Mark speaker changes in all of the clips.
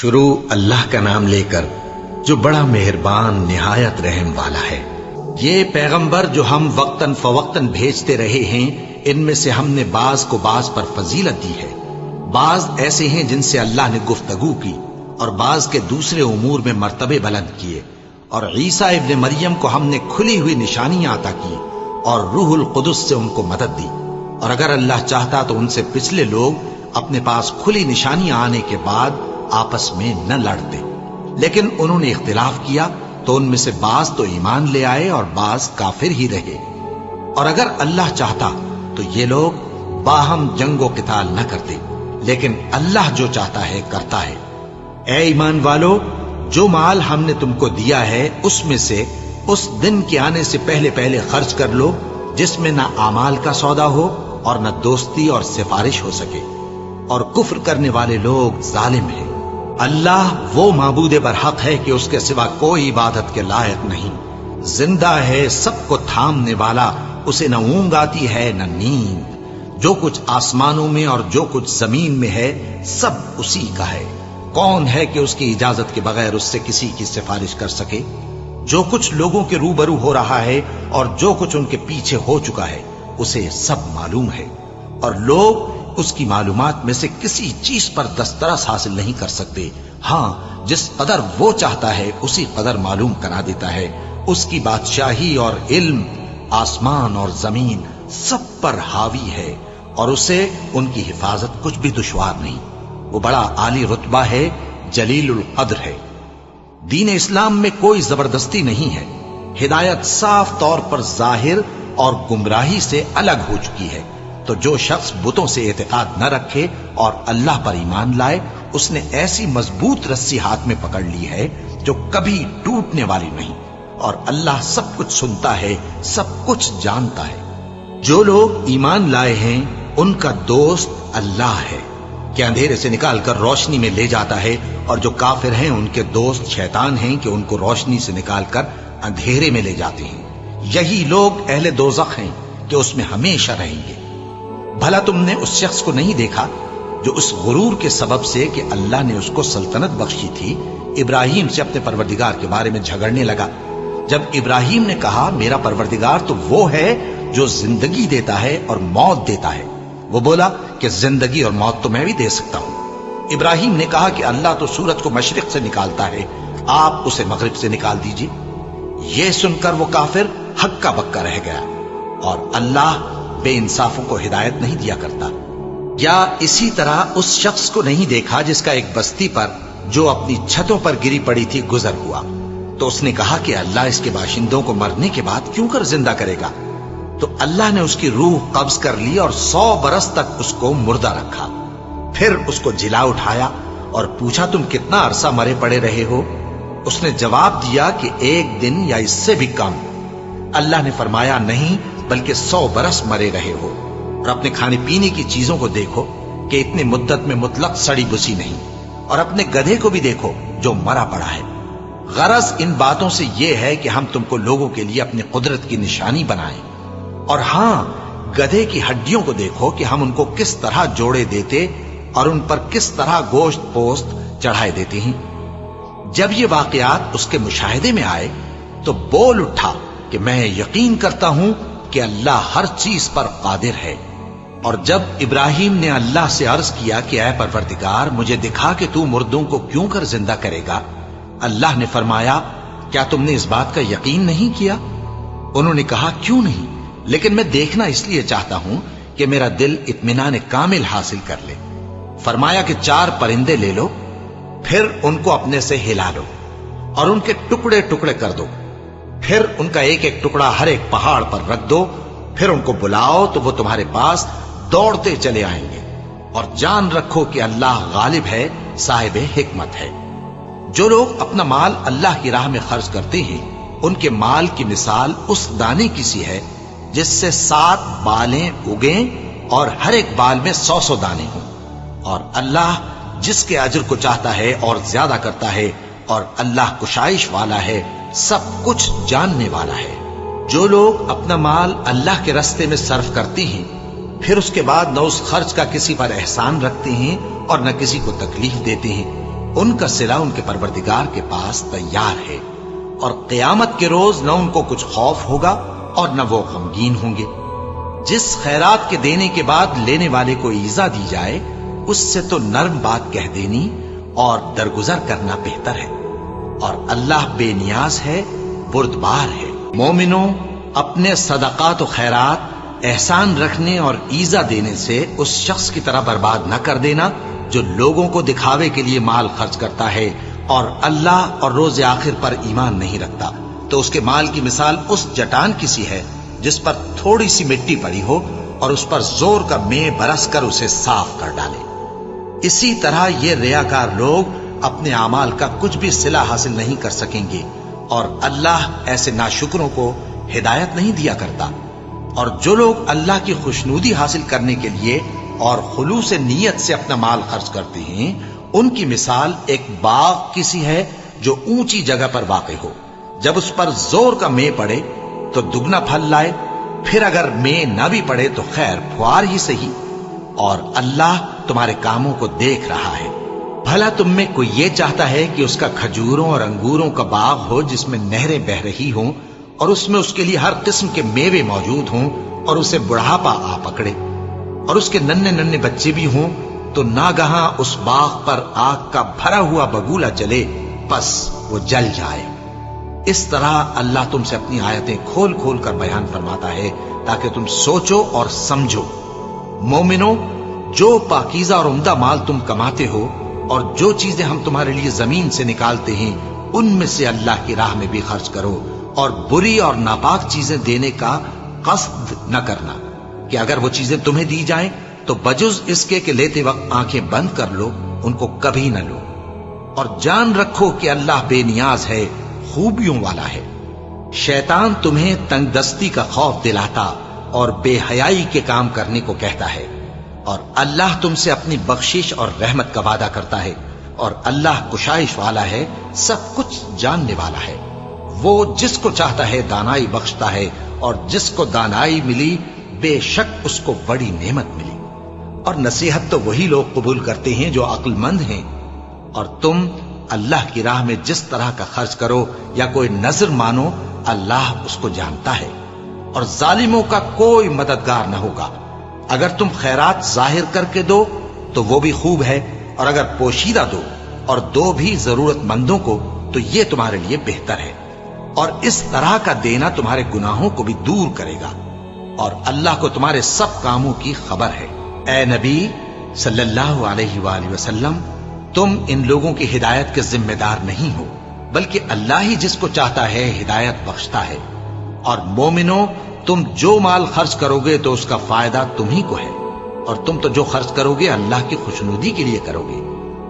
Speaker 1: شروع اللہ کا نام لے کر جو بڑا مہربان نہایت رحم والا ہے۔ یہ پیغمبر جو ہم وقتاً فوقتاً بھیجتے رہے ہیں، ان میں سے ہم نے بعض کو بعض پر فضیلت دی ہے۔ بعض ایسے ہیں جن سے اللہ نے گفتگو کی اور بعض کے دوسرے امور میں مرتبے بلند کیے، اور عیسیٰ ابن مریم کو ہم نے کھلی ہوئی نشانیاں عطا کی اور روح القدس سے ان کو مدد دی، اور اگر اللہ چاہتا تو ان سے پچھلے لوگ اپنے پاس کھلی نشانیاں آنے کے بعد آپس میں نہ لڑتے، لیکن انہوں نے اختلاف کیا تو ان میں سے بعض تو ایمان لے آئے اور بعض کافر ہی رہے۔ اور اگر اللہ چاہتا تو یہ لوگ باہم جنگ و قتال نہ کرتے، لیکن اللہ جو چاہتا ہے کرتا ہے۔ اے ایمان والو، جو مال ہم نے تم کو دیا ہے اس میں سے اس دن کے آنے سے پہلے پہلے خرچ کر لو جس میں نہ اعمال کا سودا ہو اور نہ دوستی اور سفارش ہو سکے، اور کفر کرنے والے لوگ ظالم ہیں۔ اللہ وہ معبود برحق ہے کہ اس کے سوا کوئی عبادت کے لائق نہیں، زندہ ہے، سب کو تھامنے والا، اسے نہ اونگ آتی ہے نہ نیند۔ جو کچھ آسمانوں میں اور جو کچھ زمین میں ہے سب اسی کا ہے۔ کون ہے کہ اس کی اجازت کے بغیر اس سے کسی کی سفارش کر سکے؟ جو کچھ لوگوں کے روبرو ہو رہا ہے اور جو کچھ ان کے پیچھے ہو چکا ہے اسے سب معلوم ہے، اور لوگ اس کی معلومات میں سے کسی چیز پر دسترس حاصل نہیں کر سکتے۔ ہاں، جس قدر وہ چاہتا ہے اسی قدر معلوم کرا دیتا ہے۔ اس کی بادشاہی اور علم آسمان اور زمین سب پر حاوی ہے، اور اسے ان کی حفاظت کچھ بھی دشوار نہیں۔ وہ بڑا عالی رتبہ ہے، جلیل القدر ہے۔ دین اسلام میں کوئی زبردستی نہیں ہے۔ ہدایت صاف طور پر ظاہر اور گمراہی سے الگ ہو چکی ہے۔ تو جو شخص بتوں سے اعتقاد نہ رکھے اور اللہ پر ایمان لائے، اس نے ایسی مضبوط رسی ہاتھ میں پکڑ لی ہے جو کبھی ٹوٹنے والی نہیں، اور اللہ سب کچھ سنتا ہے، سب کچھ جانتا ہے۔ جو لوگ ایمان لائے ہیں ان کا دوست اللہ ہے کہ اندھیرے سے نکال کر روشنی میں لے جاتا ہے، اور جو کافر ہیں ان کے دوست شیطان ہیں کہ ان کو روشنی سے نکال کر اندھیرے میں لے جاتے ہیں۔ یہی لوگ اہل دوزخ ہیں کہ اس میں ہمیشہ رہیں گے۔ بھلا تم نے اس شخص کو نہیں دیکھا جو اس غرور کے سبب سے کہ اللہ نے اس کو سلطنت بخشی تھی، ابراہیم سے اپنے پروردگار کے بارے میں جھگڑنے لگا؟ جب ابراہیم نے کہا میرا پروردگار تو وہ ہے جو زندگی دیتا ہے اور موت دیتا ہے، وہ بولا کہ زندگی اور موت تو میں بھی دے سکتا ہوں۔ ابراہیم نے کہا کہ اللہ تو سورج کو مشرق سے نکالتا ہے، آپ اسے مغرب سے نکال دیجیے۔ یہ سن کر وہ کافر ہکا بکا رہ گیا، اور اللہ بے انصافوں کو ہدایت نہیں دیا کرتا۔ یا اسی طرح اس شخص کو نہیں دیکھا جس کا ایک بستی پر جو اپنی چھتوں پر گری پڑی تھی گزر ہوا، تو اس نے کہا کہ اللہ اس کے باشندوں کو مرنے کے بعد کیوں کر زندہ کرے گا؟ تو اللہ نے اس کی روح قبض کر لی اور 100 برس تک اس کو مردہ رکھا۔ پھر اس کو جلا اٹھایا اور پوچھا تم کتنا عرصہ مرے پڑے رہے ہو؟ اس نے جواب دیا کہ 1 دن یا اس سے بھی کم۔ اللہ نے فرمایا نہیں، بلکہ 100 برس مرے رہے ہو، اور اپنے کھانے پینے کی چیزوں کو دیکھو کہ اتنی مدت میں مطلق سڑی بسی نہیں، اور اپنے گدھے کو بھی دیکھو جو مرا پڑا ہے۔ غرض ان باتوں سے یہ ہے کہ ہم تم کو لوگوں کے لیے اپنی قدرت کی نشانی بنائیں۔ اور ہاں، گدھے کی ہڈیوں کو دیکھو کہ ہم ان کو کس طرح جوڑے دیتے اور ان پر کس طرح گوشت پوست چڑھائے دیتے ہیں۔ جب یہ واقعات اس کے مشاہدے میں آئے تو بول اٹھا کہ میں یقین کرتا ہوں کہ اللہ ہر چیز پر قادر ہے۔ اور جب ابراہیم نے اللہ سے عرض کیا کہ اے پروردگار مجھے دکھا کہ تو مردوں کو کیوں کر زندہ کرے گا، اللہ نے فرمایا کیا تم نے اس بات کا یقین نہیں کیا؟ انہوں نے کہا کیوں نہیں، لیکن میں دیکھنا اس لیے چاہتا ہوں کہ میرا دل اطمینان کامل حاصل کر لے۔ فرمایا کہ 4 پرندے لے لو، پھر ان کو اپنے سے ہلا لو اور ان کے ٹکڑے ٹکڑے کر دو، پھر ان کا ایک ایک ٹکڑا ہر ایک پہاڑ پر رکھ دو، پھر ان کو بلاؤ تو وہ تمہارے پاس دوڑتے چلے آئیں گے، اور جان رکھو کہ اللہ غالب ہے، صاحب حکمت ہے۔ جو لوگ اپنا مال اللہ کی راہ میں خرچ کرتے ہیں ان کے مال کی مثال اس دانے کی سی ہے جس سے 7 بالیں اگیں اور ہر ایک بال میں 100 دانے ہوں، اور اللہ جس کے اجر کو چاہتا ہے اور زیادہ کرتا ہے، اور اللہ کشائش والا ہے، سب کچھ جاننے والا ہے۔ جو لوگ اپنا مال اللہ کے راستے میں صرف کرتے ہیں پھر اس کے بعد نہ اس خرچ کا کسی پر احسان رکھتے ہیں اور نہ کسی کو تکلیف دیتے ہیں، ان کا صلہ ان کے پروردگار کے پاس تیار ہے، اور قیامت کے روز نہ ان کو کچھ خوف ہوگا اور نہ وہ غمگین ہوں گے۔ جس خیرات کے دینے کے بعد لینے والے کو ایذا دی جائے، اس سے تو نرم بات کہہ دینی اور درگزر کرنا بہتر ہے، اور اللہ بے نیاز ہے، بردبار ہے۔ مومنوں، اپنے صدقات و خیرات احسان رکھنے اور ایذا دینے سے اس شخص کی طرح برباد نہ کر دینا جو لوگوں کو دکھاوے کے لیے مال خرچ کرتا ہے اور اللہ اور روز آخر پر ایمان نہیں رکھتا، تو اس کے مال کی مثال اس چٹان کی سی ہے جس پر تھوڑی سی مٹی پڑی ہو اور اس پر زور کا مے برس کر اسے صاف کر ڈالے۔ اسی طرح یہ ریاکار لوگ اپنے اعمال کا کچھ بھی صلہ حاصل نہیں کر سکیں گے، اور اللہ ایسے ناشکروں کو ہدایت نہیں دیا کرتا۔ اور جو لوگ اللہ کی خوشنودی حاصل کرنے کے لیے اور خلوص نیت سے اپنا مال خرچ کرتے ہیں، ان کی مثال ایک باغ کی سی ہے جو اونچی جگہ پر واقع ہو، جب اس پر زور کا مے پڑے تو دگنا پھل لائے، پھر اگر مے نہ بھی پڑے تو خیر پھوار ہی صحیح، اور اللہ تمہارے کاموں کو دیکھ رہا ہے۔ بھلا تم میں کوئی یہ چاہتا ہے کہ اس کا کھجوروں اور انگوروں کا باغ ہو جس میں نہریں بہ رہی ہوں اور اس میں اس کے لیے ہر قسم کے میوے موجود ہوں، اور اسے بڑھاپا آ پکڑے اور اس کے ننھے ننھے بچے بھی ہوں، تو ناگہاں اس باغ پر آگ کا بھرا ہوا بگولا چلے، پس وہ جل جائے۔ اس طرح اللہ تم سے اپنی آیتیں کھول کھول کر بیان فرماتا ہے تاکہ تم سوچو اور سمجھو۔ مومنوں، جو پاکیزہ اور عمدہ مال تم کماتے ہو اور جو چیزیں ہم تمہارے لیے زمین سے نکالتے ہیں، ان میں سے اللہ کی راہ میں بھی خرچ کرو، اور بری اور ناپاک چیزیں دینے کا قصد نہ کرنا کہ اگر وہ چیزیں تمہیں دی جائیں تو بجز اس کے کہ لیتے وقت آنکھیں بند کر لو، ان کو کبھی نہ لو، اور جان رکھو کہ اللہ بے نیاز ہے، خوبیوں والا ہے۔ شیطان تمہیں تنگ دستی کا خوف دلاتا اور بے حیائی کے کام کرنے کو کہتا ہے، اور اللہ تم سے اپنی بخشش اور رحمت کا وعدہ کرتا ہے، اور اللہ کشائش والا ہے، سب کچھ جاننے والا ہے۔ وہ جس کو چاہتا ہے دانائی بخشتا ہے، اور جس کو دانائی ملی بے شک اس کو بڑی نعمت ملی۔ اور نصیحت تو وہی لوگ قبول کرتے ہیں جو عقل مند ہیں، اور تم اللہ کی راہ میں جس طرح کا خرچ کرو یا کوئی نذر مانو، اللہ اس کو جانتا ہے، اور ظالموں کا کوئی مددگار نہ ہوگا۔ اگر تم خیرات ظاہر کر کے دو تو وہ بھی خوب ہے، اور اگر پوشیدہ دو اور دو بھی ضرورت مندوں کو تو یہ تمہارے لیے بہتر ہے، اور اس طرح کا دینا تمہارے گناہوں کو بھی دور کرے گا، اور اللہ کو تمہارے سب کاموں کی خبر ہے۔ اے نبی صلی اللہ علیہ وآلہ وسلم، تم ان لوگوں کی ہدایت کے ذمہ دار نہیں ہو، بلکہ اللہ ہی جس کو چاہتا ہے ہدایت بخشتا ہے۔ اور مومنوں، تم جو مال خرچ کرو گے تو اس کا فائدہ تم ہی کو ہے، اور تم تو جو خرچ کرو گے اللہ کی خوشنودی کے لیے کرو گے،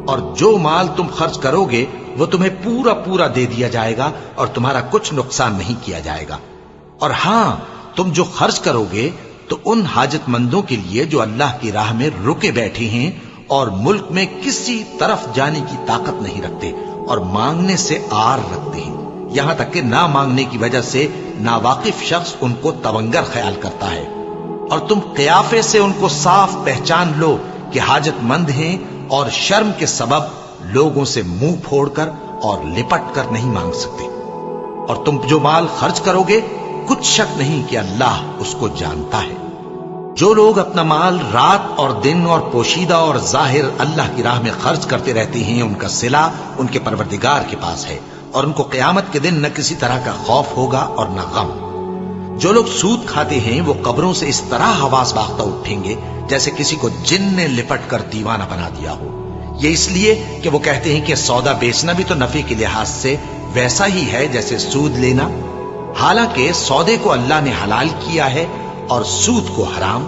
Speaker 1: اور جو مال تم خرچ کرو گے وہ تمہیں پورا پورا دے دیا جائے گا، اور تمہارا کچھ نقصان نہیں کیا جائے گا۔ اور ہاں، تم جو خرچ کرو گے تو ان حاجت مندوں کے لیے جو اللہ کی راہ میں رکے بیٹھے ہیں اور ملک میں کسی طرف جانے کی طاقت نہیں رکھتے اور مانگنے سے آر رکھتے ہیں، یہاں تک کہ نہ مانگنے کی وجہ سے ناواقف شخص ان کو تونگر خیال کرتا ہے، اور تم قیافے سے ان کو صاف پہچان لو کہ حاجت مند ہیں، اور شرم کے سبب لوگوں سے منہ پھوڑ کر اور لپٹ کر نہیں مانگ سکتے۔ اور تم جو مال خرچ کرو گے کچھ شک نہیں کہ اللہ اس کو جانتا ہے۔ جو لوگ اپنا مال رات اور دن اور پوشیدہ اور ظاہر اللہ کی راہ میں خرچ کرتے رہتے ہیں، ان کا صلہ ان کے پروردگار کے پاس ہے، اور ان کو قیامت کے دن نہ کسی طرح کا خوف ہوگا اور نہ غم۔ جو لوگ سود کھاتے ہیں وہ قبروں سے اس طرح حواس باختہ اٹھیں گے جیسے کسی کو جن نے لپٹ کر دیوانہ بنا دیا ہو، یہ اس لیے کہ وہ کہتے ہیں کہ سودا بیچنا بھی تو نفع کے لحاظ سے ویسا ہی ہے جیسے سود لینا، حالانکہ سودے کو اللہ نے حلال کیا ہے اور سود کو حرام۔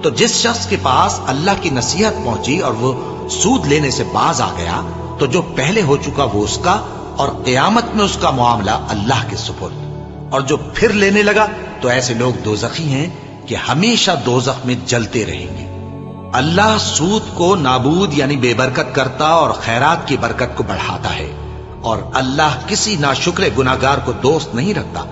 Speaker 1: تو جس شخص کے پاس اللہ کی نصیحت پہنچی اور وہ سود لینے سے باز آ گیا تو جو پہلے ہو چکا وہ اس کا، اور قیامت میں اس کا معاملہ اللہ کے سپرد۔ اور جو پھر لینے لگا تو ایسے لوگ دوزخی ہیں کہ ہمیشہ دوزخ میں جلتے رہیں گے۔ اللہ سود کو نابود یعنی بے برکت کرتا اور خیرات کی برکت کو بڑھاتا ہے، اور اللہ کسی ناشکر گناہگار کو دوست نہیں رکھتا۔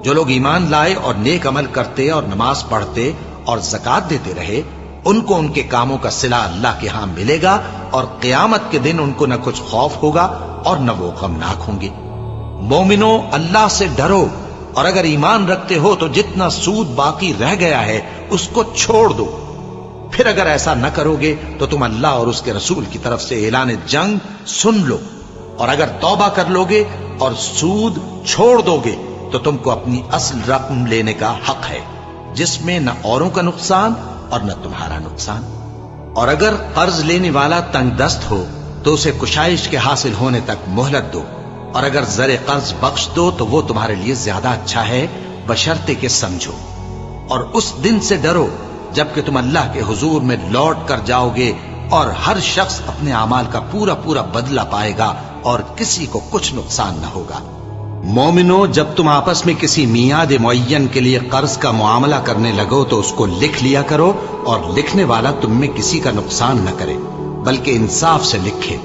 Speaker 1: جو لوگ ایمان لائے اور نیک عمل کرتے اور نماز پڑھتے اور زکات دیتے رہے، ان کو ان کے کاموں کا صلہ اللہ کے ہاں ملے گا، اور قیامت کے دن ان کو نہ کچھ خوف ہوگا اور نہ وہ غمناک ہوں گے۔ مومنو، اللہ سے ڈرو، اور اگر ایمان رکھتے ہو تو جتنا سود باقی رہ گیا ہے اس کو چھوڑ دو۔ پھر اگر ایسا نہ کرو گے تو تم اللہ اور اس کے رسول کی طرف سے اعلان جنگ سن لو، اور اگر توبہ کر لو گے اور سود چھوڑ دو گے تو تم کو اپنی اصل رقم لینے کا حق ہے، جس میں نہ اوروں کا نقصان اور نہ تمہارا نقصان۔ اور اگر قرض لینے والا تنگ دست ہو تو اسے کشائش کے حاصل ہونے تک مہلت دو، اور اگر زر قرض بخش دو تو وہ تمہارے لیے زیادہ اچھا ہے، بشرطے کہ سمجھو۔ اور اس دن سے ڈرو جبکہ تم اللہ کے حضور میں لوٹ کر جاؤ گے، اور ہر شخص اپنے اعمال کا پورا پورا بدلہ پائے گا، اور کسی کو کچھ نقصان نہ ہوگا۔ مومنو، جب تم آپس میں کسی میعاد معین کے لیے قرض کا معاملہ کرنے لگو تو اس کو لکھ لیا کرو، اور لکھنے والا تم میں کسی کا نقصان نہ کرے بلکہ انصاف سے لکھے۔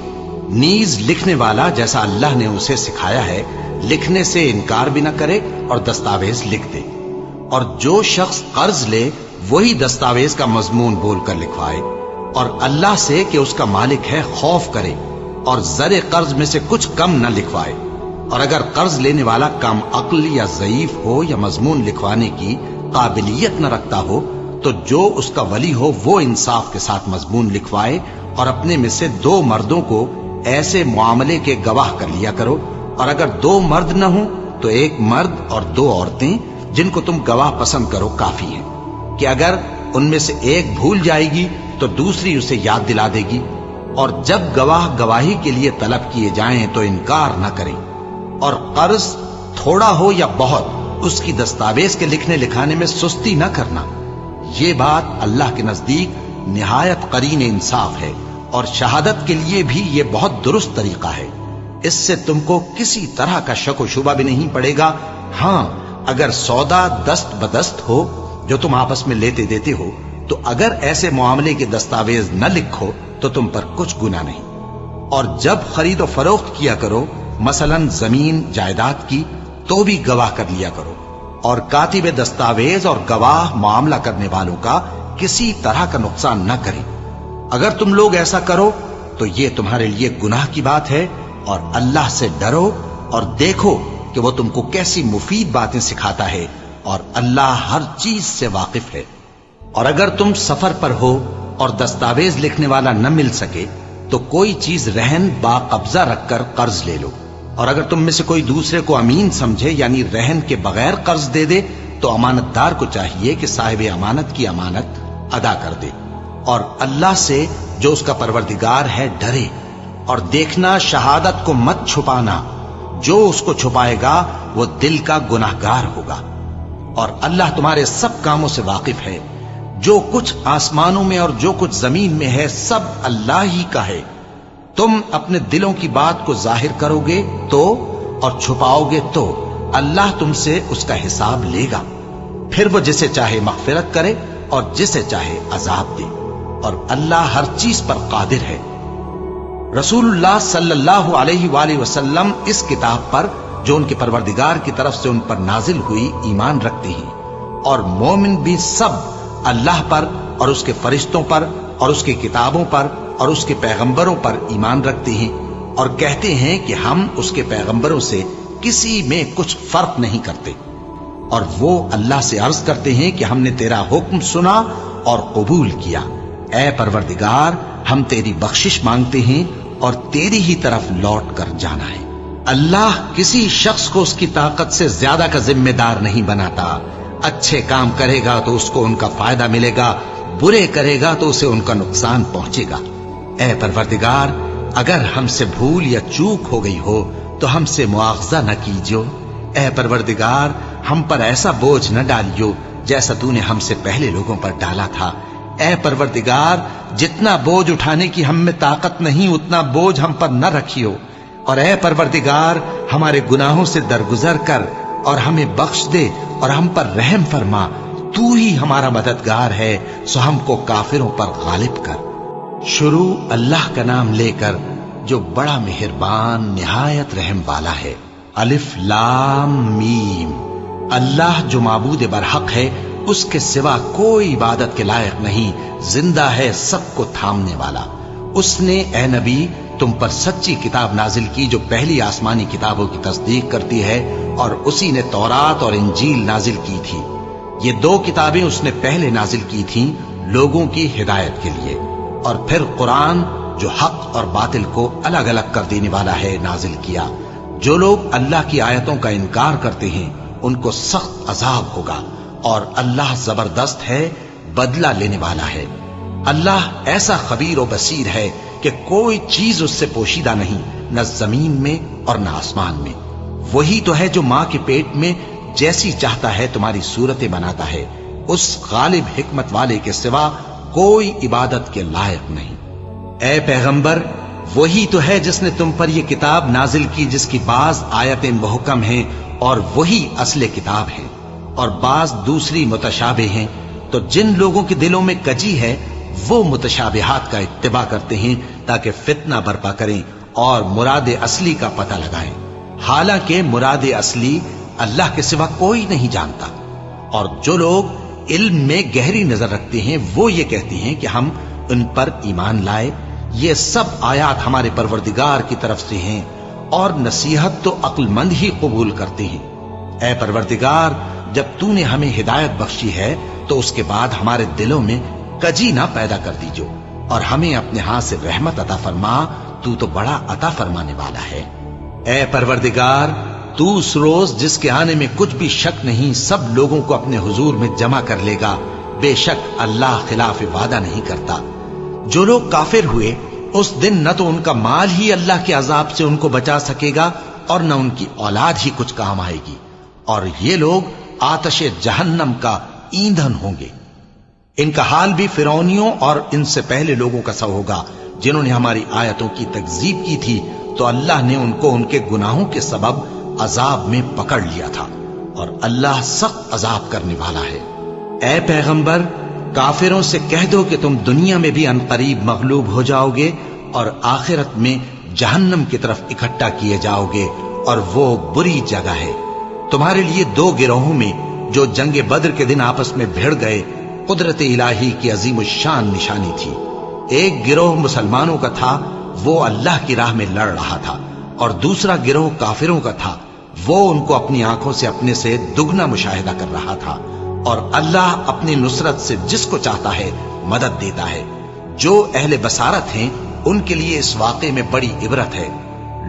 Speaker 1: نیز لکھنے والا جیسا اللہ نے اسے سکھایا ہے لکھنے سے انکار بھی نہ کرے اور دستاویز لکھ دے، اور جو شخص قرض لے وہی دستاویز کا مضمون بول کر لکھوائے، اور اللہ سے کہ اس کا مالک ہے خوف کرے، اور زر قرض میں سے کچھ کم نہ لکھوائے۔ اور اگر قرض لینے والا کم عقل یا ضعیف ہو یا مضمون لکھوانے کی قابلیت نہ رکھتا ہو تو جو اس کا ولی ہو وہ انصاف کے ساتھ مضمون لکھوائے، اور اپنے میں سے 2 مردوں کو ایسے معاملے کے گواہ کر لیا کرو، اور اگر 2 مرد نہ ہوں تو 1 مرد اور 2 عورتیں جن کو تم گواہ پسند کرو کافی ہیں، کہ اگر ان میں سے ایک بھول جائے گی تو دوسری اسے یاد دلا دے گی۔ اور جب گواہ گواہی کے لیے طلب کیے جائیں تو انکار نہ کریں، اور قرض تھوڑا ہو یا بہت اس کی دستاویز کے لکھنے لکھانے میں سستی نہ کرنا۔ یہ بات اللہ کے نزدیک نہایت قرین انصاف ہے، اور شہادت کے لیے بھی یہ بہت درست طریقہ ہے۔ اس سے تم کو کسی طرح کا شک و شبہ بھی نہیں پڑے گا۔ ہاں، اگر سودا دست بدست ہو جو تم آپس میں لیتے دیتے ہو تو اگر ایسے معاملے کے دستاویز نہ لکھو تو تم پر کچھ گناہ نہیں۔ اور جب خرید و فروخت کیا کرو، مثلا زمین جائیداد کی، تو بھی گواہ کر لیا کرو، اور کاتب دستاویز اور گواہ معاملہ کرنے والوں کا کسی طرح کا نقصان نہ کریں۔ اگر تم لوگ ایسا کرو تو یہ تمہارے لیے گناہ کی بات ہے، اور اللہ سے ڈرو اور دیکھو کہ وہ تم کو کیسی مفید باتیں سکھاتا ہے، اور اللہ ہر چیز سے واقف ہے۔ اور اگر تم سفر پر ہو اور دستاویز لکھنے والا نہ مل سکے تو کوئی چیز رہن با قبضہ رکھ کر قرض لے لو، اور اگر تم میں سے کوئی دوسرے کو امین سمجھے یعنی رہن کے بغیر قرض دے دے تو امانت دار کو چاہیے کہ صاحب امانت کی امانت ادا کر دے، اور اللہ سے جو اس کا پروردگار ہے ڈرے، اور دیکھنا شہادت کو مت چھپانا، جو اس کو چھپائے گا وہ دل کا گناہگار ہوگا۔ اور اللہ تمہارے سب کاموں سے واقف ہے، جو کچھ آسمانوں میں اور جو کچھ زمین میں ہے سب اللہ ہی کا ہے۔ تم اپنے دلوں کی بات کو ظاہر کرو گے تو اور چھپاؤ گے تو اللہ تم سے اس کا حساب لے گا، پھر وہ جسے چاہے مغفرت کرے اور جسے چاہے عذاب دے، اور اللہ ہر چیز پر قادر ہے۔ رسول اللہ صلی اللہ علیہ وآلہ وسلم اس کتاب پر جو ان کے پروردگار کی طرف سے ان پر نازل ہوئی ایمان رکھتے ہیں، اور مومن بھی سب اللہ پر اور اس کے فرشتوں پر اور اس کی کتابوں پر اور اس کے پیغمبروں پر ایمان رکھتے ہیں، اور کہتے ہیں کہ ہم اس کے پیغمبروں سے کسی میں کچھ فرق نہیں کرتے، اور وہ اللہ سے عرض کرتے ہیں کہ ہم نے تیرا حکم سنا اور قبول کیا۔ اے پروردگار، ہم تیری بخشش مانگتے ہیں اور تیری ہی طرف لوٹ کر جانا ہے۔ اللہ کسی شخص کو اس کی طاقت سے زیادہ کا ذمہ دار نہیں بناتا۔ اچھے کام کرے گا تو اس کو ان کا فائدہ ملے گا، برے کرے گا تو اسے ان کا نقصان پہنچے گا۔ اے پروردگار، اگر ہم سے بھول یا چوک ہو گئی ہو تو ہم سے مواخذہ نہ کیجو۔ اے پروردگار، ہم پر ایسا بوجھ نہ ڈالیو جیسا تو نے ہم سے پہلے لوگوں پر ڈالا تھا۔ اے پروردگار، جتنا بوجھ اٹھانے کی ہم میں طاقت نہیں اتنا بوجھ ہم پر نہ رکھیو، اور اے پروردگار، ہمارے گناہوں سے درگزر کر اور ہمیں بخش دے اور ہم پر رحم فرما۔ تو ہی ہمارا مددگار ہے، سو ہم کو کافروں پر غالب کر۔ شروع اللہ کا نام لے کر جو بڑا مہربان نہایت رحم والا ہے۔ الف لام میم۔ اللہ جو معبود برحق ہے اس کے سوا کوئی عبادت کے لائق نہیں، زندہ ہے سب کو تھامنے والا۔ اس نے اے نبی تم پر سچی کتاب نازل کی جو پہلی آسمانی کتابوں کی تصدیق کرتی ہے، اور اسی نے تورات اور انجیل نازل کی تھی۔ یہ دو کتابیں اس نے پہلے نازل کی تھیں لوگوں کی ہدایت کے لیے، اور پھر قرآن جو حق اور باطل کو الگ الگ کر دینے والا ہے نازل کیا۔ جو لوگ اللہ کی آیتوں کا انکار کرتے ہیں ان کو سخت عذاب ہوگا، اور اللہ زبردست ہے، بدلہ لینے والا ہے۔ اللہ ایسا خبیر و بصیر ہے کہ کوئی چیز اس سے پوشیدہ نہیں، نہ زمین میں اور نہ آسمان میں۔ وہی تو ہے جو ماں کے پیٹ میں جیسی چاہتا ہے تمہاری صورتیں بناتا ہے، اس غالب حکمت والے کے سوا کوئی عبادت کے لائق نہیں۔ اے پیغمبر، وہی تو ہے جس نے تم پر یہ کتاب نازل کی جس کی بعض آیتیں محکم ہیں اور وہی اصل کتاب ہے، اور بعض دوسری متشابہ ہیں۔ تو جن لوگوں کے دلوں میں کجی ہے وہ متشابہات کا اتباع کرتے ہیں تاکہ فتنہ برپا کریں اور مراد اصلی کا پتہ لگائیں، حالانکہ مراد اصلی اللہ کے سوا کوئی نہیں جانتا۔ اور جو لوگ علم میں گہری نظر رکھتے ہیں وہ یہ کہتے ہیں کہ ہم ان پر ایمان لائے۔ یہ سب آیات ہمارے پروردگار کی طرف سے ہیں، اور نصیحت تو عقل مند ہی قبول کرتے ہیں۔ اے پروردگار، جب تو نے ہمیں ہدایت بخشی ہے تو اس کے بعد ہمارے دلوں میں کجی نہ پیدا کر دیجو، اور ہمیں اپنے ہاتھ سے رحمت عطا فرما، تو بڑا عطا فرمانے والا ہے۔ اے پروردگار، تو اس روز جس کے آنے میں کچھ بھی شک نہیں سب لوگوں کو اپنے حضور میں جمع کر لے گا، بے شک اللہ خلاف وعدہ نہیں کرتا۔ جو لوگ کافر ہوئے اس دن نہ تو ان کا مال ہی اللہ کے عذاب سے ان کو بچا سکے گا اور نہ ان کی اولاد ہی کچھ کام آئے گی، اور یہ لوگ آتش جہنم کا ایندھن ہوں گے۔ ان کا حال بھی فرعونیوں اور ان سے پہلے لوگوں کا سا ہوگا جنہوں نے ہماری آیتوں کی تکذیب کی تھی، تو اللہ نے ان کو ان کے گناہوں کے سبب عذاب میں پکڑ لیا تھا، اور اللہ سخت عذاب کرنے والا ہے۔ اے پیغمبر، کافروں سے کہہ دو کہ تم دنیا میں بھی عنقریب مغلوب ہو جاؤ گے اور آخرت میں جہنم کی طرف اکٹھا کیے جاؤ گے، اور وہ بری جگہ ہے۔ تمہارے لیے دو گروہوں میں جو جنگ بدر کے دن آپس میں بھڑ گئے قدرت الہی کی عظیم الشان نشانی تھی۔ ایک گروہ مسلمانوں کا تھا، وہ اللہ کی راہ میں لڑ رہا تھا، اور دوسرا گروہ کافروں کا تھا، وہ ان کو اپنی آنکھوں سے اپنے سے دگنا مشاہدہ کر رہا تھا۔ اور اللہ اپنی نصرت سے جس کو چاہتا ہے مدد دیتا ہے۔ جو اہل بصارت ہیں ان کے لیے اس واقعے میں بڑی عبرت ہے۔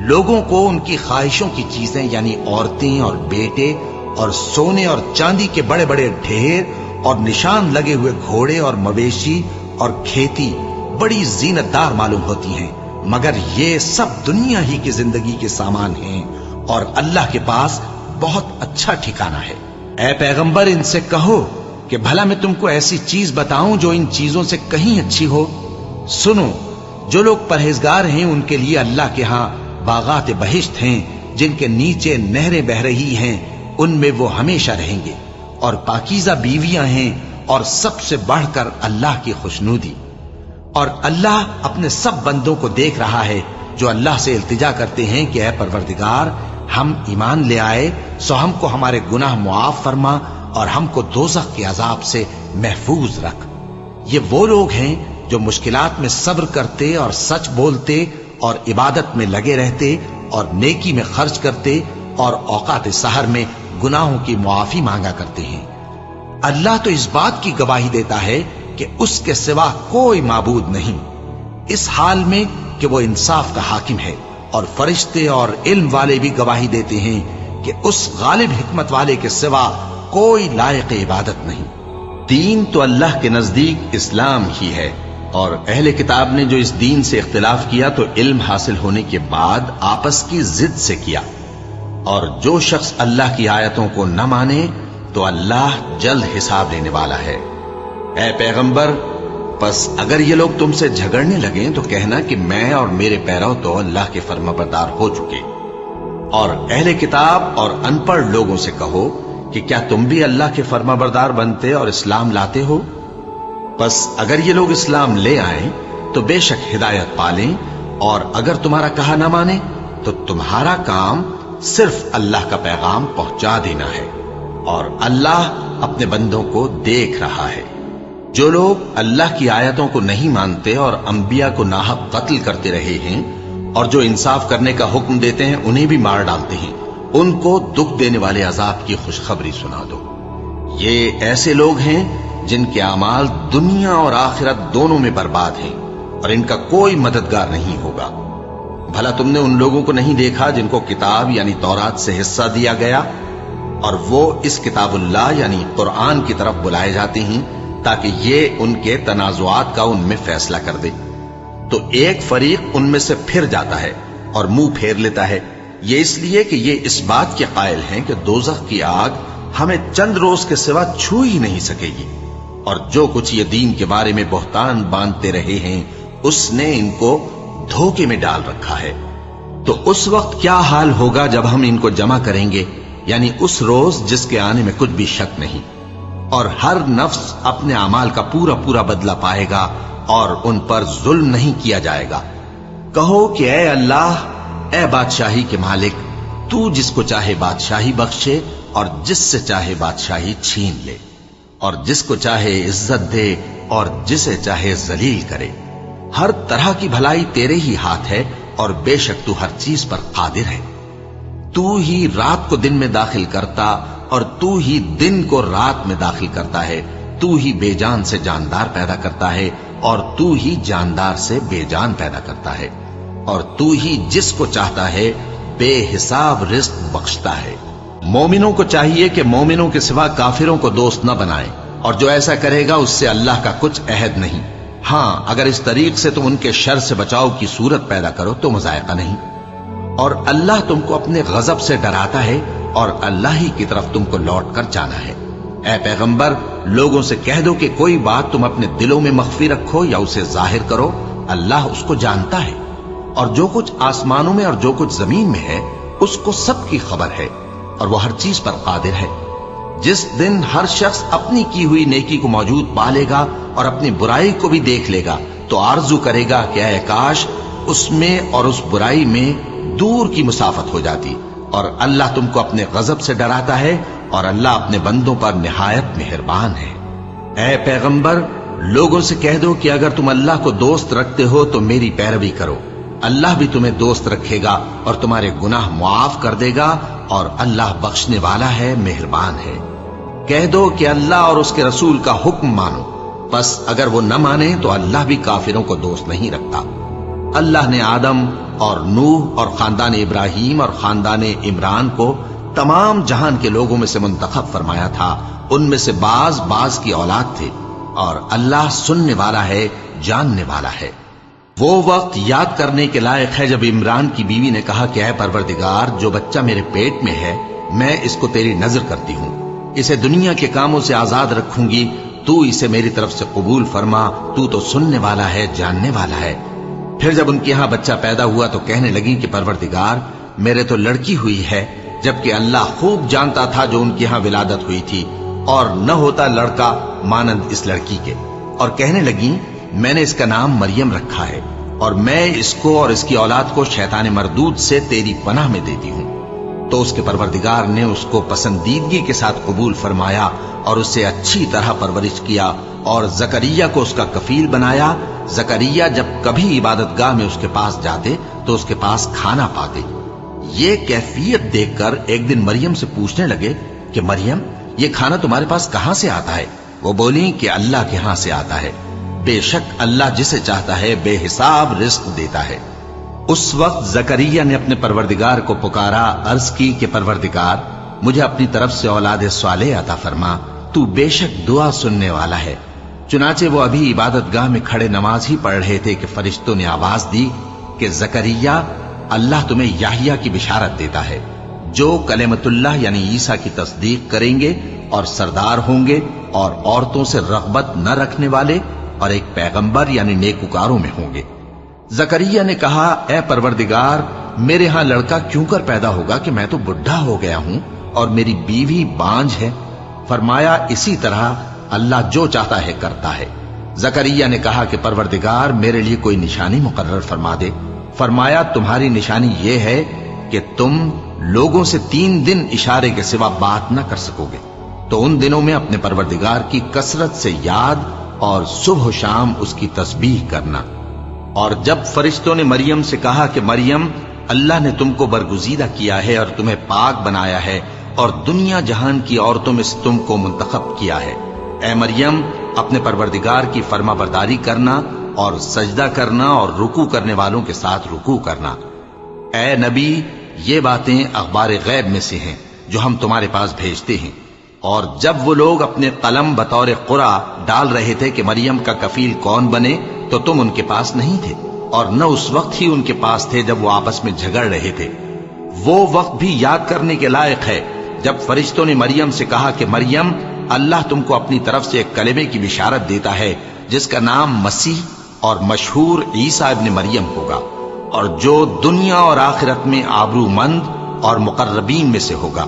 Speaker 1: لوگوں کو ان کی خواہشوں کی چیزیں یعنی عورتیں اور بیٹے اور سونے اور چاندی کے بڑے بڑے ڈھیر اور نشان لگے ہوئے گھوڑے اور مویشی اور کھیتی بڑی زینت دار معلوم ہوتی ہیں، مگر یہ سب دنیا ہی کی زندگی کے سامان ہیں، اور اللہ کے پاس بہت اچھا ٹھکانہ ہے۔ اے پیغمبر، ان سے کہو کہ بھلا میں تم کو ایسی چیز بتاؤں جو ان چیزوں سے کہیں اچھی ہو؟ سنو، جو لوگ پرہیزگار ہیں ان کے لیے اللہ کے ہاں باغات بہشت ہیں جن کے نیچے نہریں بہ رہی ہیں، ان میں وہ ہمیشہ رہیں گے، اور پاکیزہ بیویاں ہیں، اور سب سے بڑھ کر اللہ کی خوشنودی۔ اور اللہ اپنے سب بندوں کو دیکھ رہا ہے جو اللہ سے التجا کرتے ہیں کہ اے پروردگار، ہم ایمان لے آئے سو ہم کو ہمارے گناہ معاف فرما اور ہم کو دوزخ کے عذاب سے محفوظ رکھ۔ یہ وہ لوگ ہیں جو مشکلات میں صبر کرتے اور سچ بولتے اور عبادت میں لگے رہتے اور نیکی میں خرچ کرتے اور اوقات سحر میں گناہوں کی معافی مانگا کرتے ہیں۔ اللہ تو اس بات کی گواہی دیتا ہے کہ اس کے سوا کوئی معبود نہیں، اس حال میں کہ وہ انصاف کا حاکم ہے، اور فرشتے اور علم والے بھی گواہی دیتے ہیں کہ اس غالب حکمت والے کے سوا کوئی لائق عبادت نہیں۔ دین تو اللہ کے نزدیک اسلام ہی ہے، اور اہل کتاب نے جو اس دین سے اختلاف کیا تو علم حاصل ہونے کے بعد آپس کی ضد سے کیا، اور جو شخص اللہ کی آیتوں کو نہ مانے تو اللہ جلد حساب لینے والا ہے۔ اے پیغمبر، پس اگر یہ لوگ تم سے جھگڑنے لگیں تو کہنا کہ میں اور میرے پیرو تو اللہ کے فرمانبردار ہو چکے، اور اہل کتاب اور ان پڑھ لوگوں سے کہو کہ کیا تم بھی اللہ کے فرمانبردار بنتے اور اسلام لاتے ہو؟ پس اگر یہ لوگ اسلام لے آئیں تو بے شک ہدایت پالیں، اور اگر تمہارا کہا نہ مانے تو تمہارا کام صرف اللہ کا پیغام پہنچا دینا ہے۔ اور اللہ اپنے بندوں کو دیکھ رہا ہے۔ جو لوگ اللہ کی آیتوں کو نہیں مانتے اور انبیاء کو ناحق قتل کرتے رہے ہیں اور جو انصاف کرنے کا حکم دیتے ہیں انہیں بھی مار ڈالتے ہیں، ان کو دکھ دینے والے عذاب کی خوشخبری سنا دو۔ یہ ایسے لوگ ہیں جن کے اعمال دنیا اور آخرت دونوں میں برباد ہیں اور ان کا کوئی مددگار نہیں ہوگا۔ بھلا تم نے ان لوگوں کو نہیں دیکھا جن کو کتاب یعنی تورات سے حصہ دیا گیا اور وہ اس کتاب اللہ یعنی قرآن کی طرف بلائے جاتے ہیں تاکہ یہ ان کے تنازعات کا ان میں فیصلہ کر دے، تو ایک فریق ان میں سے پھر جاتا ہے اور منہ پھیر لیتا ہے، یہ اس لیے کہ یہ اس بات کے قائل ہیں کہ دوزخ کی آگ ہمیں چند روز کے سوا چھو ہی نہیں سکے گی، اور جو کچھ یہ دین کے بارے میں بہتان باندھتے رہے ہیں اس نے ان کو دھوکے میں ڈال رکھا ہے۔ تو اس وقت کیا حال ہوگا جب ہم ان کو جمع کریں گے، یعنی اس روز جس کے آنے میں کچھ بھی شک نہیں، اور ہر نفس اپنے اعمال کا پورا پورا بدلہ پائے گا اور ان پر ظلم نہیں کیا جائے گا۔ کہو کہ اے اللہ، اے بادشاہی کے مالک، تو جس کو چاہے بادشاہی بخشے اور جس سے چاہے بادشاہی چھین لے، اور جس کو چاہے عزت دے اور جسے چاہے ذلیل کرے۔ ہر طرح کی بھلائی تیرے ہی ہاتھ ہے اور بے شک تو ہر چیز پر قادر ہے۔ تو ہی رات کو دن میں داخل کرتا اور تو ہی دن کو رات میں داخل کرتا ہے، تو ہی بے جان سے جاندار پیدا کرتا ہے اور تو ہی جاندار سے بے جان پیدا کرتا ہے، اور تو ہی جس کو چاہتا ہے بے حساب رزق بخشتا ہے۔ مومنوں کو چاہیے کہ مومنوں کے سوا کافروں کو دوست نہ بنائیں، اور جو ایسا کرے گا اس سے اللہ کا کچھ عہد نہیں۔ ہاں اگر اس طریق سے تم ان کے شر سے بچاؤ کی صورت پیدا کرو تو مذائقہ نہیں۔ اور اللہ تم کو اپنے غضب سے ڈراتا ہے اور اللہ ہی کی طرف تم کو لوٹ کر جانا ہے۔ اے پیغمبر، لوگوں سے کہہ دو کہ کوئی بات تم اپنے دلوں میں مخفی رکھو یا اسے ظاہر کرو، اللہ اس کو جانتا ہے، اور جو کچھ آسمانوں میں اور جو کچھ زمین میں ہے اس کو سب کی خبر ہے، اور وہ ہر چیز پر قادر ہے۔ جس دن ہر شخص اپنی کی ہوئی نیکی کو موجود پا لے گا اور اپنی برائی کو بھی دیکھ لے گا تو آرزو کرے گا کہ اے کاش اس میں اور اس برائی میں دور کی مسافت ہو جاتی، اور اللہ تم کو اپنے غضب سے ڈراتا ہے اور اللہ اپنے بندوں پر نہایت مہربان ہے۔ اے پیغمبر، لوگوں سے کہہ دو کہ اگر تم اللہ کو دوست رکھتے ہو تو میری پیروی کرو، اللہ بھی تمہیں دوست رکھے گا اور تمہارے گناہ معاف کر دے گا، اور اللہ بخشنے والا ہے، مہربان ہے۔ کہہ دو کہ اللہ اور اس کے رسول کا حکم مانو، پس اگر وہ نہ مانے تو اللہ بھی کافروں کو دوست نہیں رکھتا۔ اللہ نے آدم اور نوح اور خاندان ابراہیم اور خاندان عمران کو تمام جہان کے لوگوں میں سے منتخب فرمایا تھا، ان میں سے بعض کی اولاد تھے، اور اللہ سننے والا ہے، جاننے والا ہے۔ وہ وقت یاد کرنے کے لائق ہے جب عمران کی بیوی نے کہا کہ اے پروردگار، جو بچہ میرے پیٹ میں ہے میں اس کو تیری نظر کرتی ہوں، اسے دنیا کے کاموں سے آزاد رکھوں گی، تو اسے میری طرف سے قبول فرما، تو سننے والا ہے، جاننے والا ہے۔ پھر جب ان کے ہاں بچہ پیدا ہوا تو کہنے لگی کہ پروردگار، میرے تو لڑکی ہوئی ہے، جبکہ اللہ خوب جانتا تھا جو ان کے ہاں ولادت ہوئی تھی، اور نہ ہوتا لڑکا مانند اس لڑکی کے۔ اور کہنے لگی میں نے اس کا نام مریم رکھا ہے، اور میں اس کو اور اس کی اولاد کو شیطان مردود سے تیری پناہ میں دیتی ہوں۔ تو اس کے پروردگار نے اس کو پسندیدگی کے ساتھ قبول فرمایا اور اسے اچھی طرح پرورش کیا، اور زکریا کو اس کا کفیل بنایا۔ زکریا جب کبھی عبادت گاہ میں اس کے پاس جاتے تو اس کے پاس کھانا پاتے۔ یہ کیفیت دیکھ کر ایک دن مریم سے پوچھنے لگے کہ مریم، یہ کھانا تمہارے پاس کہاں سے آتا ہے؟ وہ بولی کہ اللہ کے ہاں سے آتا ہے، بے شک اللہ جسے چاہتا ہے بے حساب رزق دیتا ہے۔ اس وقت زکریا نے اپنے پروردگار کو پکارا، عرض کی کہ پروردگار، مجھے اپنی طرف سے اولاد صالح عطا فرما، تو بے شک دعا سننے والا ہے۔ چنانچہ وہ ابھی عبادت گاہ میں کھڑے نماز ہی پڑھ رہے تھے کہ فرشتوں نے آواز دی کہ زکریا، اللہ تمہیں یحییٰ کی بشارت دیتا ہے، جو کلمۃ اللہ یعنی عیسیٰ کی تصدیق کریں گے اور سردار ہوں گے اور عورتوں سے رغبت نہ رکھنے والے اور ایک پیغمبر یعنی نیکوکاروں میں ہوں گے۔ زکریا نے کہا، اے پروردگار، میرے ہاں لڑکا کیوں کر پیدا ہوگا کہ میں تو بڈھا ہو گیا ہوں اور میری بیوی بانجھ ہے؟ فرمایا، اسی طرح اللہ جو چاہتا ہے کرتا ہے۔ زکریا نے کہا کہ پروردگار، میرے لیے کوئی نشانی مقرر فرما دے۔ فرمایا، تمہاری نشانی یہ ہے کہ تم لوگوں سے 3 دن اشارے کے سوا بات نہ کر سکو گے۔ تو ان دنوں میں اپنے پروردگار کی کثرت سے یاد اور صبح و شام اس کی تسبیح کرنا۔ اور جب فرشتوں نے مریم سے کہا کہ مریم، اللہ نے تم کو برگزیدہ کیا ہے اور تمہیں پاک بنایا ہے اور دنیا جہان کی عورتوں میں سے تم کو منتخب کیا ہے، اے مریم اپنے پروردگار کی فرما برداری کرنا اور سجدہ کرنا اور رکوع کرنے والوں کے ساتھ رکوع کرنا۔ اے نبی، یہ باتیں اخبار غیب میں سے ہیں جو ہم تمہارے پاس بھیجتے ہیں۔ اور جب وہ لوگ اپنے قلم بطور قرعہ ڈال رہے تھے کہ مریم کا کفیل کون بنے، تو تم ان کے پاس نہیں تھے، اور نہ اس وقت ہی ان کے پاس تھے جب وہ آپس میں جھگڑ رہے تھے۔ وہ وقت بھی یاد کرنے کے لائق ہے جب فرشتوں نے مریم سے کہا کہ مریم، اللہ تم کو اپنی طرف سے ایک کلمے کی بشارت دیتا ہے جس کا نام مسیح اور مشہور عیسیٰ ابن مریم ہوگا، اور جو دنیا اور آخرت میں آبرو مند اور مقربین میں سے ہوگا،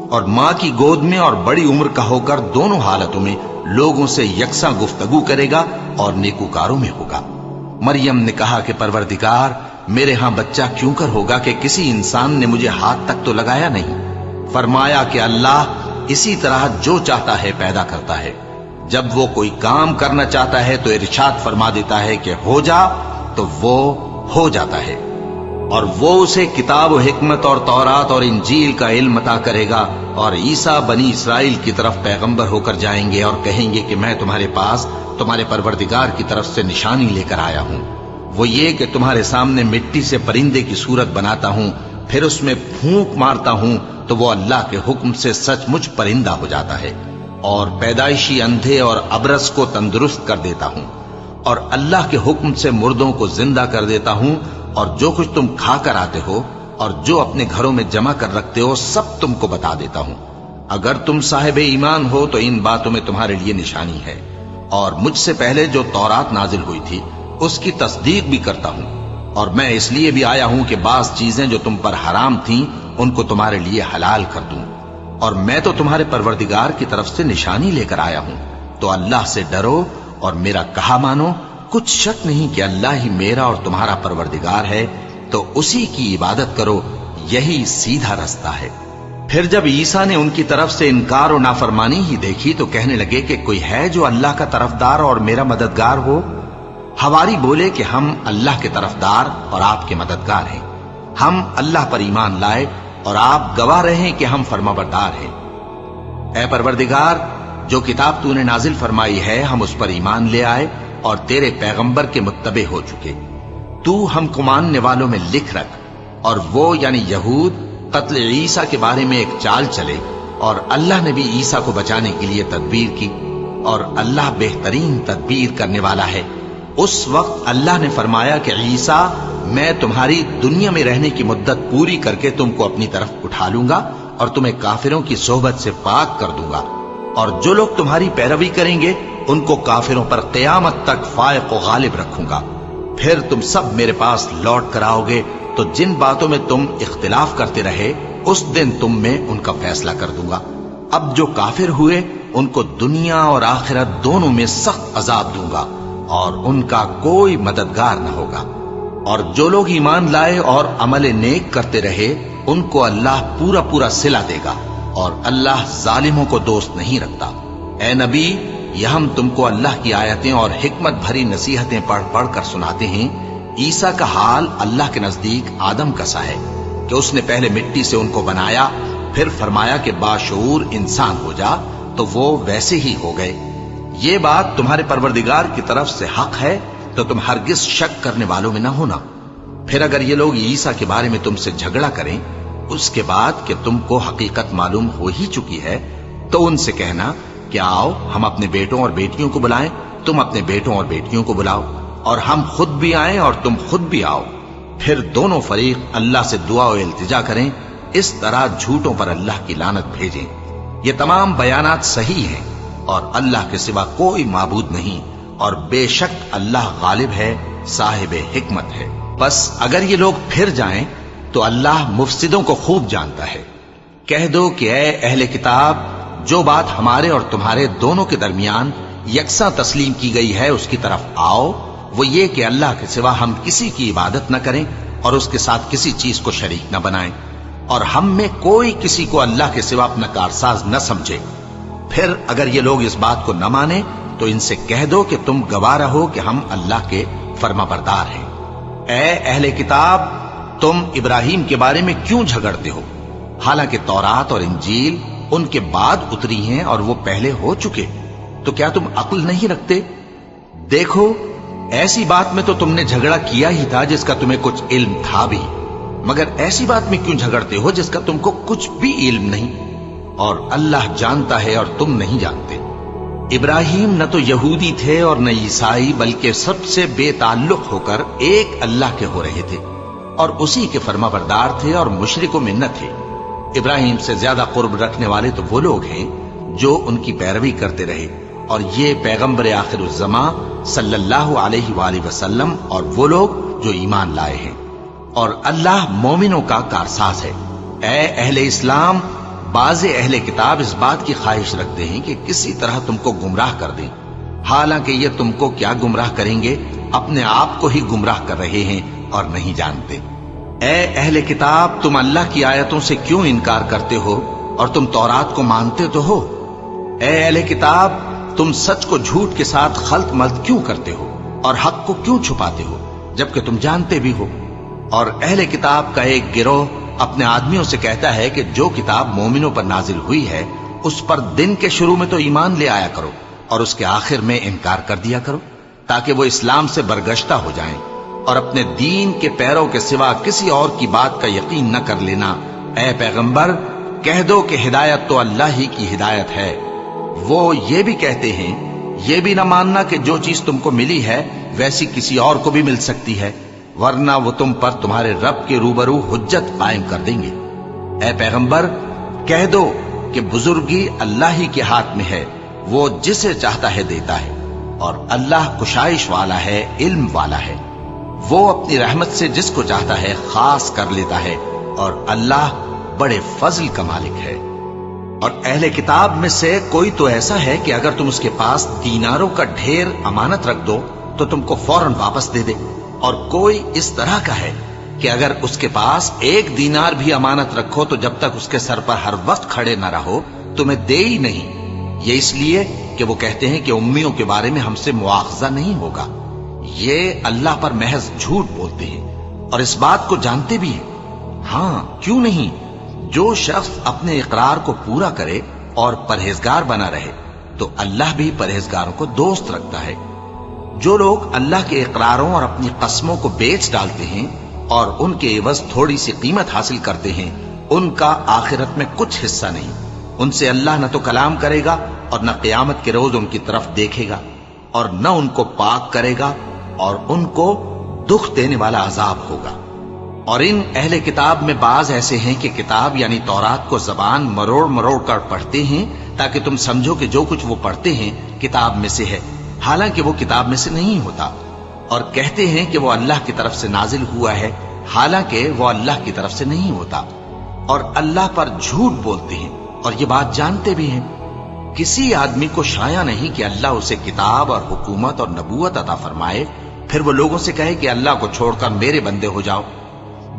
Speaker 1: اور ماں کی گود میں اور بڑی عمر کا ہو کر دونوں حالتوں میں لوگوں سے یکساں گفتگو کرے گا اور نیکوکاروں میں ہوگا۔ مریم نے کہا کہ پروردگار، میرے ہاں بچہ کیوں کر ہوگا کہ کسی انسان نے مجھے ہاتھ تک تو لگایا نہیں۔ فرمایا کہ اللہ اسی طرح جو چاہتا ہے پیدا کرتا ہے، جب وہ کوئی کام کرنا چاہتا ہے تو ارشاد فرما دیتا ہے کہ ہو جا، تو وہ ہو جاتا ہے۔ اور وہ اسے کتاب و حکمت اور تورات اور انجیل کا علم عطا کرے گا، اور عیسیٰ بنی اسرائیل کی طرف پیغمبر ہو کر جائیں گے اور کہیں گے کہ میں تمہارے پاس تمہارے پروردگار کی طرف سے نشانی لے کر آیا ہوں، وہ یہ کہ تمہارے سامنے مٹی سے پرندے کی صورت بناتا ہوں، پھر اس میں پھونک مارتا ہوں تو وہ اللہ کے حکم سے سچ مچ پرندہ ہو جاتا ہے، اور پیدائشی اندھے اور ابرص کو تندرست کر دیتا ہوں، اور اللہ کے حکم سے مردوں کو زندہ کر دیتا ہوں، اور جو کچھ تم کھا کر آتے ہو اور جو اپنے گھروں میں جمع کر رکھتے ہو سب تم کو بتا دیتا ہوں۔ اگر تم صاحب ایمان ہو تو ان باتوں میں تمہارے لیے نشانی ہے، اور مجھ سے پہلے جو تورات نازل ہوئی تھی اس کی تصدیق بھی کرتا ہوں، اور میں اس لیے بھی آیا ہوں کہ بعض چیزیں جو تم پر حرام تھیں ان کو تمہارے لیے حلال کر دوں، اور میں تو تمہارے پروردگار کی طرف سے نشانی لے کر آیا ہوں۔ تو اللہ سے ڈرو اور میرا کہا مانو، کچھ شک نہیں کہ اللہ ہی میرا اور تمہارا پروردگار ہے، تو اسی کی عبادت کرو، یہی سیدھا رستہ ہے۔ پھر جب عیسیٰ نے ان کی طرف سے انکار و نافرمانی ہی دیکھی تو کہنے لگے کہ کوئی ہے جو اللہ کا طرفدار اور میرا مددگار ہو؟ حواری بولے کہ ہم اللہ کے طرفدار اور آپ کے مددگار ہیں، ہم اللہ پر ایمان لائے اور آپ گواہ رہیں کہ ہم فرما بردار ہیں۔ اے پروردگار، جو کتاب تو نے نازل فرمائی ہے ہم اس پر ایمان لے آئے اور تیرے پیغمبر کے متبع ہو چکے، تو ہم کو ماننے والوں میں لکھ رکھ۔ اور وہ یعنی یہود قتل عیسیٰ کے بارے میں ایک چال چلے، اور اللہ نے بھی عیسیٰ کو بچانے کے لیے تدبیر کی، اور اللہ بہترین تدبیر کرنے والا ہے۔ اس وقت اللہ نے فرمایا کہ عیسیٰ، میں تمہاری دنیا میں رہنے کی مدت پوری کر کے تم کو اپنی طرف اٹھا لوں گا اور تمہیں کافروں کی صحبت سے پاک کر دوں گا، اور جو لوگ تمہاری پیروی کریں گے ان کو کافروں پر قیامت تک فائق و غالب رکھوں گا۔ پھر تم سب میرے پاس لوٹ کر آؤ گے تو جن باتوں میں تم اختلاف کرتے رہے اس دن تم میں ان کا فیصلہ کر دوں گا۔ اب جو کافر ہوئے ان کو دنیا اور آخرت دونوں میں سخت عذاب دوں گا، اور ان کا کوئی مددگار نہ ہوگا۔ اور جو لوگ ایمان لائے اور عمل نیک کرتے رہے ان کو اللہ پورا پورا صلہ دے گا، اور اللہ ظالموں کو دوست نہیں رکھتا۔ اے نبی، یہ ہم تم کو اللہ کی آیتیں اور حکمت بھری نصیحتیں پڑھ پڑھ کر سناتے ہیں۔ عیسیٰ کا حال اللہ کے نزدیک آدم کا سا ہے کہ اس نے پہلے مٹی سے ان کو بنایا، پھر فرمایا کہ باشعور انسان ہو جا، تو وہ ویسے ہی ہو گئے۔ یہ بات تمہارے پروردگار کی طرف سے حق ہے، تو تم ہرگز شک کرنے والوں میں نہ ہونا۔ پھر اگر یہ لوگ عیسیٰ کے بارے میں تم سے جھگڑا کریں اس کے بعد کہ تم کو حقیقت معلوم ہو ہی چکی ہے، تو ان سے کہنا کہ آؤ ہم اپنے بیٹوں اور بیٹیوں کو بلائیں، تم اپنے بیٹوں اور بیٹیوں کو بلاؤ، اور ہم خود بھی آئیں اور تم خود بھی آؤ، پھر دونوں فریق اللہ سے دعا و التجا کریں، اس طرح جھوٹوں پر اللہ کی لعنت بھیجیں۔ یہ تمام بیانات صحیح ہیں، اور اللہ کے سوا کوئی معبود نہیں، اور بے شک اللہ غالب ہے، صاحب حکمت ہے۔ بس اگر یہ لوگ پھر جائیں تو اللہ مفسدوں کو خوب جانتا ہے۔ کہہ دو کہ اے اہل کتاب، جو بات ہمارے اور تمہارے دونوں کے درمیان یکساں تسلیم کی گئی ہے اس کی طرف آؤ، وہ یہ کہ اللہ کے سوا ہم کسی کی عبادت نہ کریں اور اس کے ساتھ کسی چیز کو شریک نہ بنائیں، اور ہم میں کوئی کسی کو اللہ کے سوا اپنا کارساز نہ سمجھے۔ پھر اگر یہ لوگ اس بات کو نہ مانے تو ان سے کہہ دو کہ تم گواہ رہو کہ ہم اللہ کے فرما بردار ہیں۔ اے اہل کتاب، تم ابراہیم کے بارے میں کیوں جھگڑتے ہو؟ حالانکہ تورات اور انجیل ان کے بعد اتری ہیں اور وہ پہلے ہو چکے، تو کیا تم عقل نہیں رکھتے؟ دیکھو، ایسی بات میں تو تم نے جھگڑا کیا ہی تھا جس کا تمہیں کچھ علم تھا بھی، مگر ایسی بات میں کیوں جھگڑتے ہو جس کا تم کو کچھ بھی علم نہیں؟ اور اللہ جانتا ہے اور تم نہیں جانتے۔ ابراہیم نہ تو یہودی تھے اور نہ عیسائی، بلکہ سب سے بے تعلق ہو کر ایک اللہ کے ہو رہے تھے اور اسی کے فرما بردار تھے اور مشرکوں میں نہ تھے۔ ابراہیم سے زیادہ قرب رکھنے والے تو وہ لوگ ہیں جو ان کی پیروی کرتے رہے، اور یہ پیغمبر آخر الزماں صلی اللہ علیہ وآلہ وسلم اور وہ لوگ جو ایمان لائے ہیں، اور اللہ مومنوں کا کارساز ہے۔ اے اہل اسلام، بعض اہل کتاب اس بات کی خواہش رکھتے ہیں کہ کسی طرح تم کو گمراہ کر دیں، حالانکہ یہ تم کو کیا گمراہ کریں گے، اپنے آپ کو ہی گمراہ کر رہے ہیں اور نہیں جانتے۔ اے اہل کتاب، تم اللہ کی آیتوں سے کیوں انکار کرتے ہو اور تم تورات کو مانتے تو ہو؟ اے اہل کتاب، تم سچ کو جھوٹ کے ساتھ خلط ملط کیوں کرتے ہو اور حق کو کیوں چھپاتے ہو جبکہ تم جانتے بھی ہو؟ اور اہل کتاب کا ایک گروہ اپنے آدمیوں سے کہتا ہے کہ جو کتاب مومنوں پر نازل ہوئی ہے اس پر دن کے شروع میں تو ایمان لے آیا کرو اور اس کے آخر میں انکار کر دیا کرو، تاکہ وہ اسلام سے برگشتہ ہو جائیں اور اپنے دین کے پیروں کے سوا کسی اور کی بات کا یقین نہ کر لینا۔ اے پیغمبر، کہہ دو کہ ہدایت تو اللہ ہی کی ہدایت ہے۔ وہ یہ بھی کہتے ہیں، یہ بھی نہ ماننا کہ جو چیز تم کو ملی ہے ویسی کسی اور کو بھی مل سکتی ہے، ورنہ وہ تم پر تمہارے رب کے روبرو حجت قائم کر دیں گے۔ اے پیغمبر، کہہ دو کہ بزرگی اللہ ہی کے ہاتھ میں ہے، وہ جسے چاہتا ہے دیتا ہے، اور اللہ کشائش والا ہے، علم والا ہے۔ وہ اپنی رحمت سے جس کو چاہتا ہے خاص کر لیتا ہے، اور اللہ بڑے فضل کا مالک ہے۔ اور اہل کتاب میں سے کوئی تو ایسا ہے کہ اگر تم اس کے پاس دیناروں کا ڈھیر امانت رکھ دو تو تم کو فوراً واپس دے دے، اور کوئی اس طرح کا ہے کہ اگر اس کے پاس 1 دینار بھی امانت رکھو تو جب تک اس کے سر پر ہر وقت کھڑے نہ رہو تمہیں دے ہی نہیں۔ یہ اس لیے کہ وہ کہتے ہیں کہ امیوں کے بارے میں ہم سے مواخذہ نہیں ہوگا۔ یہ اللہ پر محض جھوٹ بولتے ہیں اور اس بات کو جانتے بھی ہیں۔ ہاں، کیوں نہیں؟ جو شخص اپنے اقرار کو پورا کرے اور پرہیزگار بنا رہے تو اللہ بھی پرہیزگاروں کو دوست رکھتا ہے۔ جو لوگ اللہ کے اقراروں اور اپنی قسموں کو بیچ ڈالتے ہیں اور ان کے عوض تھوڑی سی قیمت حاصل کرتے ہیں، ان کا آخرت میں کچھ حصہ نہیں۔ ان سے اللہ نہ تو کلام کرے گا اور نہ قیامت کے روز ان کی طرف دیکھے گا، اور نہ ان کو پاک کرے گا، اور ان کو دکھ دینے والا عذاب ہوگا۔ اور ان اہل کتاب میں بعض ایسے ہیں کہ کتاب یعنی تورات کو زبان مروڑ مروڑ کر پڑھتے ہیں تاکہ تم سمجھو کہ جو کچھ وہ پڑھتے ہیں کتاب میں سے ہے، حالانکہ وہ کتاب میں سے نہیں ہوتا، اور کہتے ہیں کہ وہ اللہ کی طرف سے نازل ہوا ہے، حالانکہ وہ اللہ کی طرف سے نہیں ہوتا، اور اللہ پر جھوٹ بولتے ہیں اور یہ بات جانتے بھی ہیں۔ کسی آدمی کو شایع نہیں کہ اللہ اسے کتاب اور حکومت اور نبوت عطا فرمائے پھر وہ لوگوں سے کہے کہ اللہ کو چھوڑ کر میرے بندے ہو جاؤ،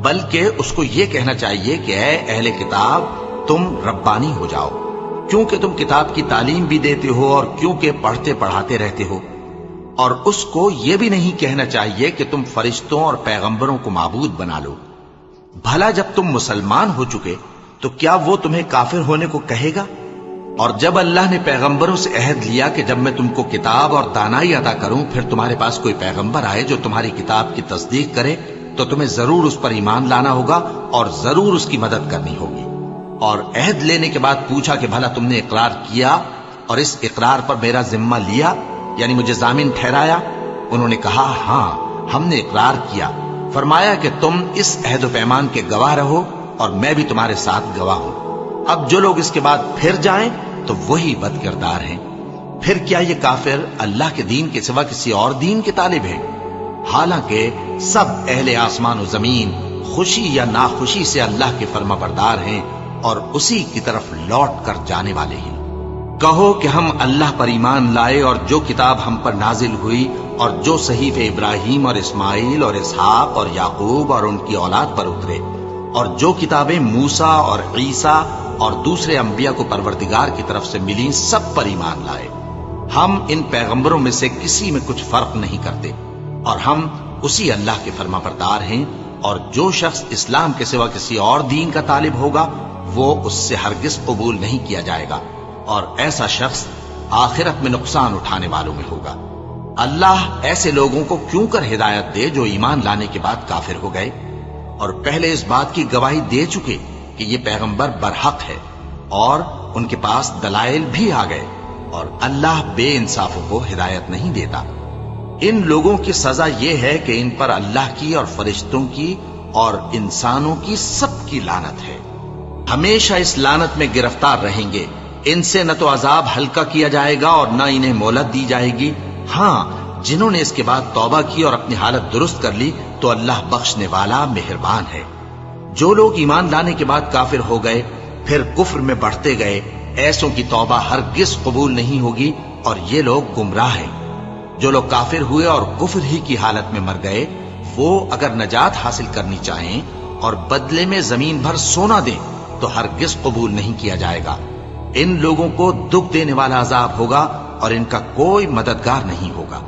Speaker 1: بلکہ اس کو یہ کہنا چاہیے کہ اے اہل کتاب، تم ربانی ہو جاؤ، کیونکہ تم کتاب کی تعلیم بھی دیتے ہو اور کیونکہ پڑھتے پڑھاتے رہتے ہو۔ اور اس کو یہ بھی نہیں کہنا چاہیے کہ تم فرشتوں اور پیغمبروں کو معبود بنا لو۔ بھلا جب تم مسلمان ہو چکے تو کیا وہ تمہیں کافر ہونے کو کہے گا؟ اور جب اللہ نے پیغمبروں سے عہد لیا کہ جب میں تم کو کتاب اور دانائی عطا کروں پھر تمہارے پاس کوئی پیغمبر آئے جو تمہاری کتاب کی تصدیق کرے تو تمہیں ضرور اس پر ایمان لانا ہوگا اور ضرور اس کی مدد کرنی ہوگی۔ اور عہد لینے کے بعد پوچھا کہ بھلا تم نے اقرار کیا اور اس اقرار پر میرا ذمہ لیا، یعنی مجھے ضامن ٹھہرایا؟ انہوں نے کہا ہاں، ہم نے اقرار کیا۔ فرمایا کہ تم اس عہد و پیمان کے گواہ رہو اور میں بھی تمہارے ساتھ گواہ ہوں۔ اب جو لوگ اس کے بعد پھر جائیں تو وہی بد کردار ہیں۔ پھر کیا یہ کافر اللہ کے دین کے سوا کسی اور دین کے طالب ہیں؟ حالانکہ سب اہل آسمان و زمین خوشی یا ناخوشی سے اللہ کے فرما بردار ہیں اور اسی کی طرف لوٹ کر جانے والے ہیں۔ کہو کہ ہم اللہ پر ایمان لائے اور جو کتاب ہم پر نازل ہوئی اور جو صحیف ابراہیم اور اسماعیل اور اسحاق اور یعقوب اور ان کی اولاد پر اترے، اور جو کتابیں موسیٰ اور عیسیٰ اور دوسرے انبیاء کو پروردگار کی طرف سے ملی سب پر ایمان لائے۔ ہم ان پیغمبروں میں سے کسی میں کچھ فرق نہیں کرتے، اور ہم اسی اللہ کے فرما بردار ہیں، اور جو شخص اسلام کے سوا کسی اور دین کا طالب ہوگا وہ اس سے ہرگز قبول نہیں کیا جائے گا، اور ایسا شخص آخرت میں نقصان اٹھانے والوں میں ہوگا۔ اللہ ایسے لوگوں کو کیوں کر ہدایت دے جو ایمان لانے کے بعد کافر ہو گئے اور پہلے اس بات کی گواہی دے چکے کہ یہ پیغمبر برحق ہے، اور ان کے پاس دلائل بھی آ گئے، اور اللہ بے انصافوں کو ہدایت نہیں دیتا۔ ان لوگوں کی سزا یہ ہے کہ ان پر اللہ کی اور فرشتوں کی اور انسانوں کی سب کی لعنت ہے، ہمیشہ اس لعنت میں گرفتار رہیں گے۔ ان سے نہ تو عذاب ہلکا کیا جائے گا اور نہ انہیں مہلت دی جائے گی۔ ہاں، جنہوں نے اس کے بعد توبہ کی اور اپنی حالت درست کر لی تو اللہ بخشنے والا مہربان ہے۔ جو لوگ ایمان لانے کے بعد کافر ہو گئے پھر کفر میں بڑھتے گئے، ایسوں کی توبہ ہرگز قبول نہیں ہوگی، اور یہ لوگ گمراہ ہیں۔ جو لوگ کافر ہوئے اور کفر ہی کی حالت میں مر گئے، وہ اگر نجات حاصل کرنی چاہیں اور بدلے میں زمین بھر سونا دیں تو ہرگز قبول نہیں کیا جائے گا۔ ان لوگوں کو دکھ دینے والا عذاب ہوگا اور ان کا کوئی مددگار نہیں ہوگا۔